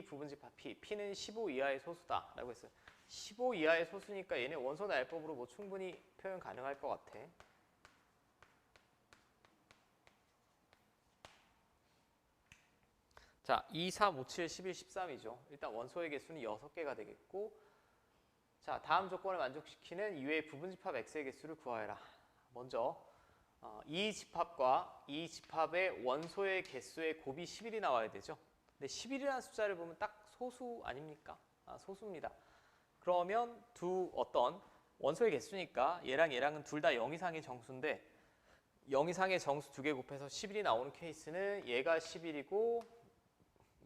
부분집합 P, P는 15 이하의 소수다 라고 했어요. 15 이하의 소수니까 얘네 원소 나열법으로 뭐 충분히 표현 가능할 것 같아. 자, 2, 3, 5, 7, 11, 13이죠. 일단 원소의 개수는 6개가 되겠고, 자, 다음 조건을 만족시키는 이외의 부분집합 X의 개수를 구하여라. 먼저 이 집합과 이 집합의 원소의 개수의 곱이 11이 나와야 되죠. 근데 11이라는 숫자를 보면 딱 소수 아닙니까? 소수입니다. 그러면 어떤 원소의 개수니까 얘랑 얘랑은 둘 다 0 이상의 정수인데 0 이상의 정수 2개 곱해서 11이 나오는 케이스는 얘가 11이고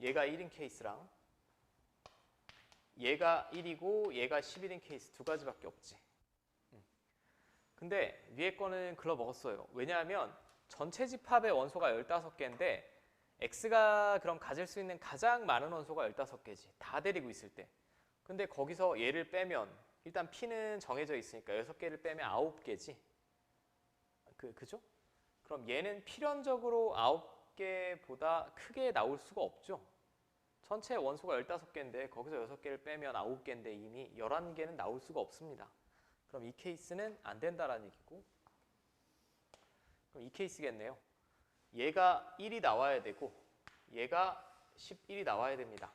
얘가 1인 케이스랑 얘가 1이고 얘가 11인 케이스 두 가지밖에 없지. 근데 위에 거는 글러 먹었어요. 왜냐하면 전체 집합의 원소가 15개인데 X가 그럼 가질 수 있는 가장 많은 원소가 15개지. 다 데리고 있을 때. 근데 거기서 얘를 빼면 일단 P는 정해져 있으니까 6개를 빼면 9개지. 그죠? 그럼 얘는 필연적으로 9개보다 크게 나올 수가 없죠. 전체 원소가 15개인데 거기서 6개를 빼면 9개인데 이미 11개는 나올 수가 없습니다. 그럼 이 케이스는 안 된다라는 얘기고, 그럼 이 케이스겠네요. 얘가 1이 나와야 되고 얘가 11이 나와야 됩니다.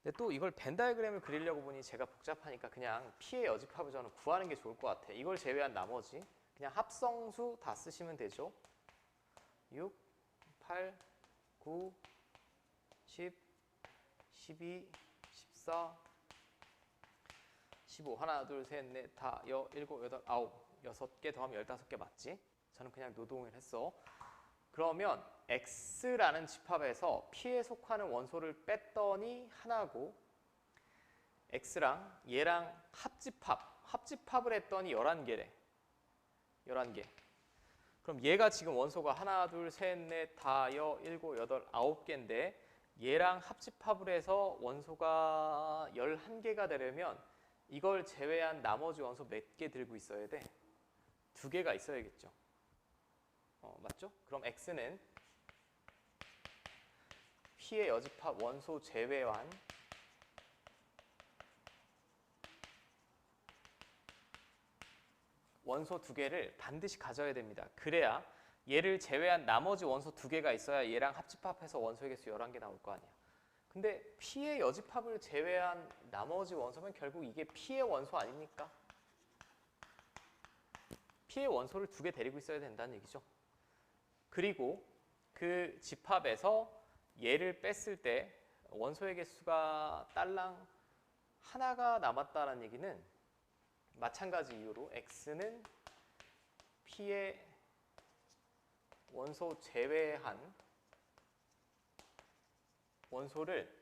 근데 또 이걸 벤 다이어그램을 그리려고 보니 제가 복잡하니까 그냥 P의 여집합을 저는 구하는 게 좋을 것 같아. 이걸 제외한 나머지 그냥 합성수 다 쓰시면 되죠. 6, 8, 9, 10, 12, 14, 15, 하나, 둘, 셋, 넷, 다, 일곱, 여덟, 아홉, 6개 더하면 15개 맞지? 저는 그냥 노동을 했어. 그러면 X라는 집합에서 P에 속하는 원소를 뺐더니 하나고 X랑 얘랑 합집합을 했더니 11개래. 11개. 그럼 얘가 지금 원소가 하나, 둘, 셋, 넷, 다, 일곱, 여덟, 9개인데 얘랑 합집합을 해서 원소가 11개가 되려면 이걸 제외한 나머지 원소 몇 개 들고 있어야 돼? 2개가 있어야겠죠. 맞죠? 그럼 X는 P의 여집합 원소 제외한 원소 2개를 반드시 가져야 됩니다. 그래야 얘를 제외한 나머지 원소 2개가 있어야 얘랑 합집합해서 원소의 개수 11개 나올 거 아니야. 근데 P의 여집합을 제외한 나머지 원소면 결국 이게 P의 원소 아닙니까? P의 원소를 2개 데리고 있어야 된다는 얘기죠. 그리고 그 집합에서 얘를 뺐을 때 원소의 개수가 딸랑 하나가 남았다는 얘기는 마찬가지 이유로 X는 P의 원소 제외한 원소를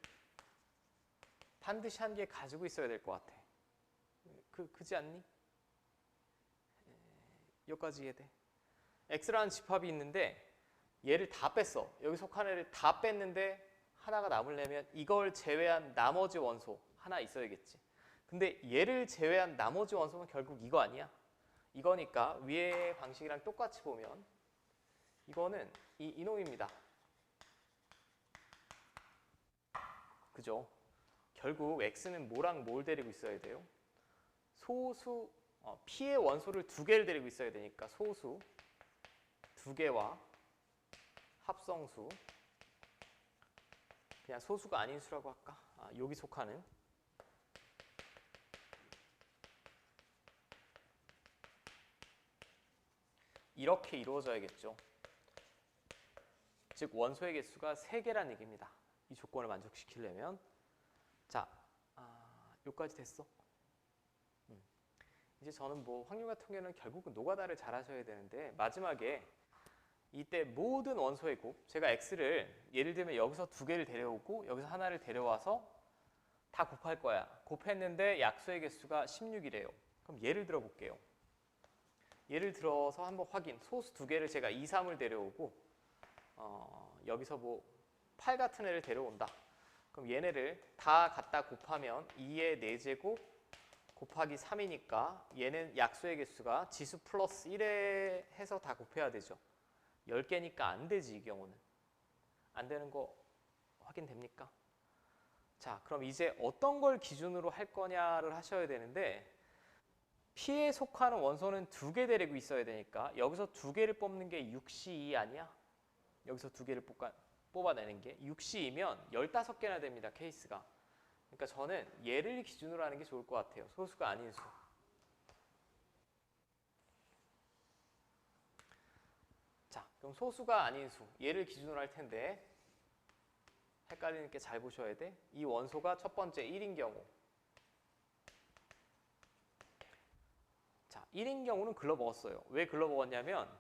반드시 한 개 가지고 있어야 될 것 같아. 그지 않니? 여기까지 이해돼? X라는 집합이 있는데 얘를 다 뺐어. 여기 속한 애를 다 뺐는데 하나가 남으려면 이걸 제외한 나머지 원소 하나 있어야겠지. 근데 얘를 제외한 나머지 원소는 결국 이거 아니야. 이거니까 위의 방식이랑 똑같이 보면 이거는 이놈입니다. 그죠? 결국 X는 뭐랑 뭘 데리고 있어야 돼요? 소수, P의 원소를 2개를 데리고 있어야 되니까 소수 2개와 합성수, 그냥 소수가 아닌 수라고 할까? 여기 속하는 이렇게 이루어져야겠죠. 즉 원소의 개수가 3개란 얘기입니다. 이 조건을 만족시키려면. 자, 여기까지 됐어. 이제 저는 뭐 확률 같은 경우는 결국은 노가다를 잘 하셔야 되는데 마지막에 이때 모든 원소의 곱, 제가 X를 예를 들면 여기서 2개를 데려오고 여기서 하나를 데려와서 다 곱할 거야. 곱했는데 약수의 개수가 16이래요. 그럼 예를 들어 볼게요. 예를 들어서 한번 확인. 소수 2개를 제가 2, 3을 데려오고 여기서 뭐 8 같은 애를 데려온다. 그럼 얘네를 다 갖다 곱하면 2의 4제곱 곱하기 3이니까 얘는 약수의 개수가 지수 플러스 1에 해서 다 곱해야 되죠. 10개니까 안 되지, 이 경우는. 안 되는 거 확인됩니까? 자, 그럼 이제 어떤 걸 기준으로 할 거냐를 하셔야 되는데 P에 속하는 원소는 2개 데리고 있어야 되니까 여기서 2개를 뽑는 게 6C2 아니야? 여기서 2개를 뽑아내는 게 6C이면 15개나 됩니다. 케이스가. 그러니까 저는 얘를 기준으로 하는 게 좋을 것 같아요. 소수가 아닌 수. 자, 그럼 소수가 아닌 수. 얘를 기준으로 할 텐데 헷갈리니까 잘 보셔야 돼. 이 원소가 첫 번째 1인 경우. 자, 1인 경우는 글러먹었어요. 왜 글러먹었냐면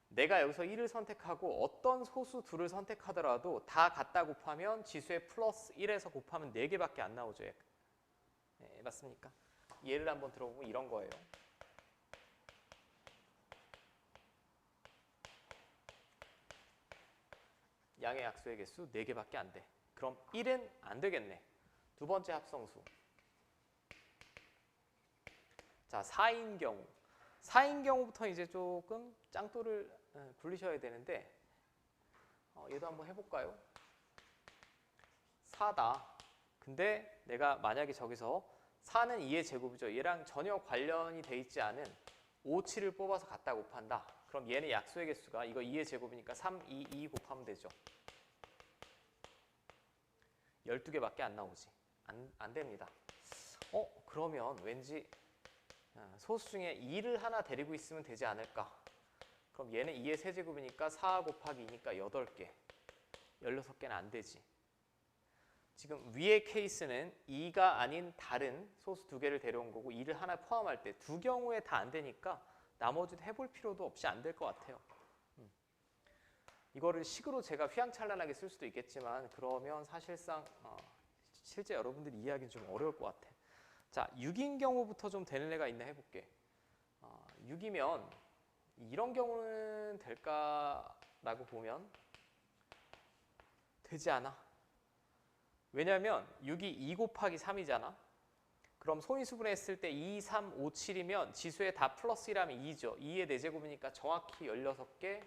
내가 여기서 1을 선택하고 어떤 소수 둘을 선택하더라도 다 갖다 곱하면 지수에 플러스 1에서 곱하면 4개밖에 안 나오죠. 네, 맞습니까? 예를 한번 들어보면 이런 거예요. 양의 약수의 개수 4개밖에 안 돼. 그럼 1은 안 되겠네. 두 번째 합성수. 자, 4인 경우. 4인 경우부터 이제 조금 짱돌을 굴리셔야 되는데 얘도 한번 해볼까요? 4다. 근데 내가 만약에 저기서 4는 2의 제곱이죠. 얘랑 전혀 관련이 돼 있지 않은 5, 7을 뽑아서 갖다 곱한다. 그럼 얘는 약수의 개수가 이거 2의 제곱이니까 3, 2, 2 곱하면 되죠. 12개밖에 안 나오지. 안 됩니다. 그러면 왠지 소수 중에 2를 하나 데리고 있으면 되지 않을까? 그럼 얘는 2의 세제곱이니까 4 곱하기 2니까 8개. 16개는 안 되지. 지금 위의 케이스는 2가 아닌 다른 소수 2개를 데려온 거고 2를 하나 포함할 때 두 경우에 다 안 되니까 나머지도 해볼 필요도 없이 안 될 것 같아요. 이거를 식으로 제가 휘황찬란하게 쓸 수도 있겠지만 그러면 사실상 실제 여러분들이 이해하기는 좀 어려울 것 같아. 자, 6인 경우부터 좀 되는 애가 있나 해볼게. 6이면 이런 경우는 될까라고 보면 되지 않아. 왜냐하면 6이 2 곱하기 3이잖아. 그럼 소인수분해했을 때 2, 3, 5, 7이면 지수에 다 플러스 1하면 2죠. 2의 4제곱이니까 정확히 16개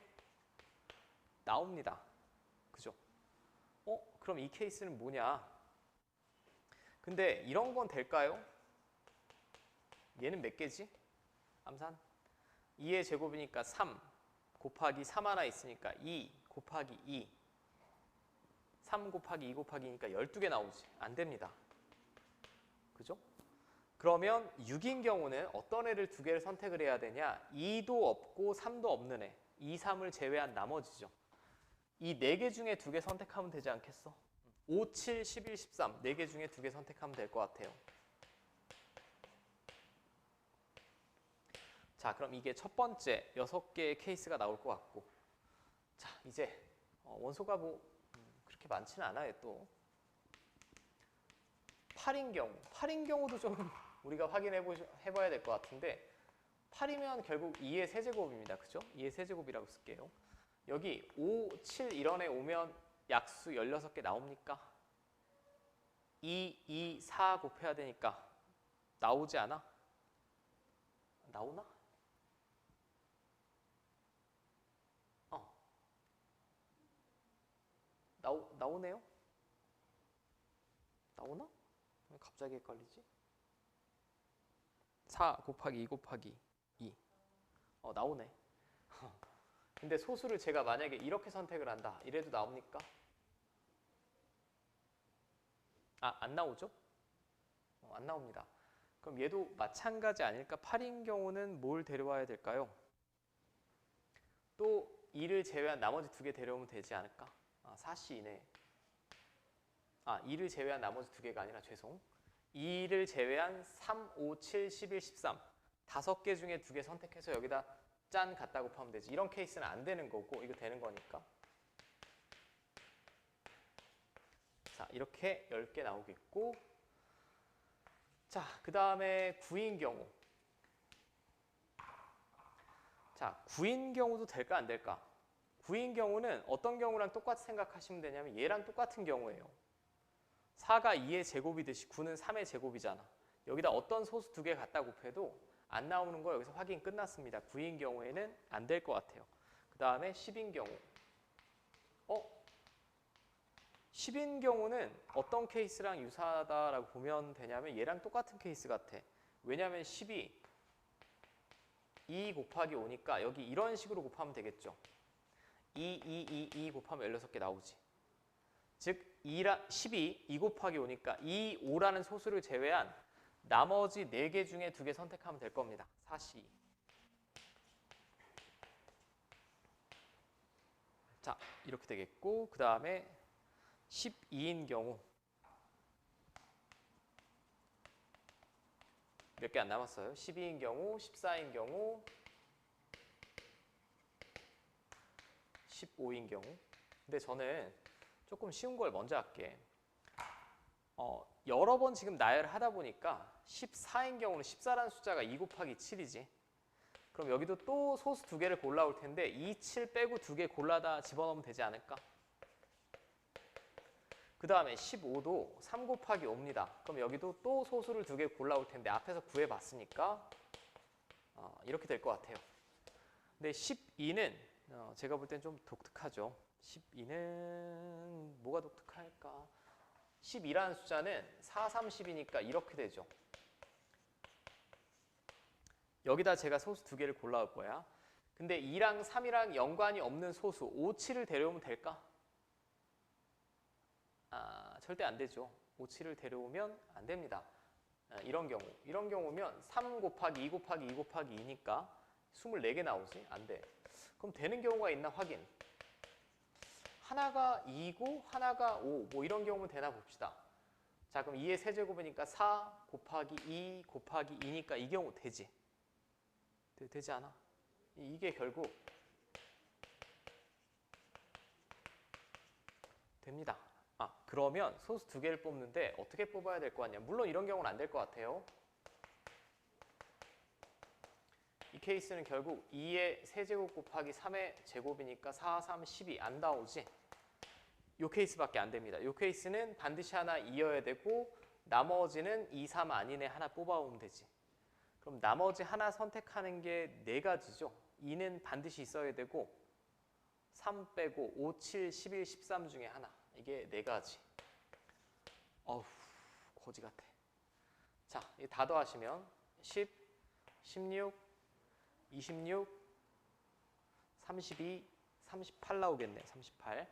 나옵니다. 그죠? 그럼 이 케이스는 뭐냐? 근데 이런 건 될까요? 얘는 몇 개지? 암산? 2의 제곱이니까 3 곱하기 3 하나 있으니까 2 곱하기 2 3 곱하기 2 곱하기니까 12개 나오지. 안 됩니다. 그죠? 그러면 6인 경우는 어떤 애를 2개를 선택을 해야 되냐? 2도 없고 3도 없는 애. 2, 3을 제외한 나머지죠. 이 4개 중에 2개 선택하면 되지 않겠어? 5, 7, 11, 13 4개 중에 2개 선택하면 될 것 같아요. 자, 그럼 이게 첫 번째 6개의 케이스가 나올 것 같고, 자, 이제 원소가 뭐 그렇게 많지는 않아요. 또 8인 경우, 8인 경우도 좀 우리가 확인해봐야 될 것 같은데 8이면 결국 2의 세제곱입니다. 그죠? 2의 세제곱이라고 쓸게요. 여기 5, 7 이런 애 오면 약수 16개 나옵니까? 2, 2, 4 곱해야 되니까 나오지 않아? 나오나? 나오네요? 나오나? 왜 갑자기 헷갈리지? 4 곱하기 2 곱하기 2 나오네. 근데 소수를 제가 만약에 이렇게 선택을 한다 이래도 나옵니까? 안 나오죠? 안 나옵니다. 그럼 얘도 마찬가지 아닐까? 8인 경우는 뭘 데려와야 될까요? 또 2를 제외한 나머지 2개 데려오면 되지 않을까? 4C네. 2를 제외한 나머지 2개가 아니라 죄송. 2를 제외한 3, 5, 7, 11, 13 5개 중에 2개 선택해서 여기다 짠 갖다 곱하면 되지. 이런 케이스는 안 되는 거고 이거 되는 거니까. 자, 이렇게 10개 나오겠고, 자, 그 다음에 9인 경우. 자, 9인 경우도 될까 안 될까? 9인 경우는 어떤 경우랑 똑같이 생각하시면 되냐면 얘랑 똑같은 경우예요. 4가 2의 제곱이듯이 9는 3의 제곱이잖아. 여기다 어떤 소수 2개 갖다 곱해도 안 나오는 거 여기서 확인 끝났습니다. 9인 경우에는 안 될 것 같아요. 그 다음에 10인 경우. 10인 경우는 어떤 케이스랑 유사하다라고 보면 되냐면 얘랑 똑같은 케이스 같아. 왜냐하면 10이 2 곱하기 5니까 여기 이런 식으로 곱하면 되겠죠. 2 곱하면 16개 나오지. 즉 10이 2 곱하기 5니까 이 5라는 소수를 제외한 나머지 4개 중에 2개 선택하면 될 겁니다. 4, 12. 자, 이렇게 되겠고 그 다음에 12인 경우 몇 개 안 남았어요. 12인 경우, 14인 경우, 15인 경우. 근데 저는 조금 쉬운 걸 먼저 할게. 여러 번 지금 나열을 하다 보니까 14인 경우는 14라는 숫자가 2 곱하기 7이지. 그럼 여기도 또 소수 2개를 골라올 텐데 2, 7 빼고 2개 골라다 집어넣으면 되지 않을까? 그 다음에 15도 3 곱하기 5입니다. 그럼 여기도 또 소수를 2개 골라올 텐데 앞에서 구해봤으니까 이렇게 될 것 같아요. 근데 12는 제가 볼 땐 좀 독특하죠. 12는 뭐가 독특할까? 12라는 숫자는 4, 3, 10이니까 이렇게 되죠. 여기다 제가 소수 2개를 골라올 거야. 근데 2랑 3이랑 연관이 없는 소수 5, 7을 데려오면 될까? 절대 안 되죠. 5, 7을 데려오면 안 됩니다. 이런 경우면 3 곱하기 2 곱하기 2 곱하기 2니까 24개 나오지? 안 돼. 그럼 되는 경우가 있나 확인. 하나가 2고 하나가 5, 뭐 이런 경우는 되나 봅시다. 자, 그럼 2의 세제곱이니까 4 곱하기 2 곱하기 2니까 이 경우 되지? 되지 않아? 이게 결국 됩니다. 그러면 소수 2개를 뽑는데 어떻게 뽑아야 될 거 같냐? 물론 이런 경우는 안 될 것 같아요. 이 케이스는 결국 2의 세제곱 곱하기 3의 제곱이니까 4, 3, 12 안 나오지? 이 케이스밖에 안 됩니다. 이 케이스는 반드시 하나 이어야 되고 나머지는 2, 3 아니네 하나 뽑아오면 되지. 그럼 나머지 하나 선택하는 게 4가지죠. 2는 반드시 있어야 되고 3 빼고 5, 7, 11, 13 중에 하나. 이게 4가지. 어우, 거지 같아. 자, 이 다 더하시면 10, 16, 26, 32, 38 나오겠네. 38.